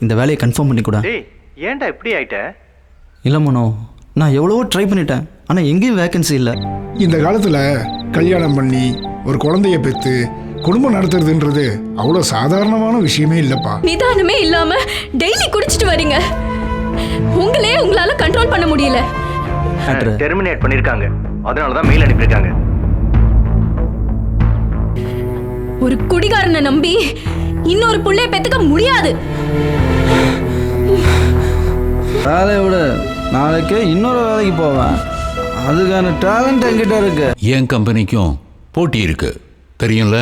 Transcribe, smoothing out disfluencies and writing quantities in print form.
இந்த வேலையை கன்ஃபார்ம் பண்ணி கூட. டேய் ஏன்டா இப்படி ஆயிட்ட? இல்லை மனோ, நான் எவ்வளவோ ட்ரை பண்ணிட்டேன், ஆனால் எங்கேயும் வேகன்சி இல்லை. இந்த காலத்தில் கல்யாணம் பண்ணி ஒரு குழந்தைய பெற்று குடும்பம் நடத்துறதுன்றது அவ்வளோ சாதாரணமான விஷயமே இல்லைப்பா. நிதானமே இல்லாம டெய்லி குடிச்சிட்டு வரீங்க. உங்களே உங்களால கண்ட்ரோல் பண்ண முடியல. டெர்மினேட் பண்ணிருக்காங்க, அதனால தான் மெயில் அனுப்பியிருக்காங்க. ஒரு குடிகாரனை நம்பி இன்னொரு புள்ளைய பெத்துக்க முடியாது. வேலையை விட நாளைக்கே இன்னொரு வேலைக்கு போவேன், அதுக்கான டேலண்ட் என்கிட்ட இருக்கு. என் கம்பெனிக்கும் போட்டி இருக்கு தெரியும்ல.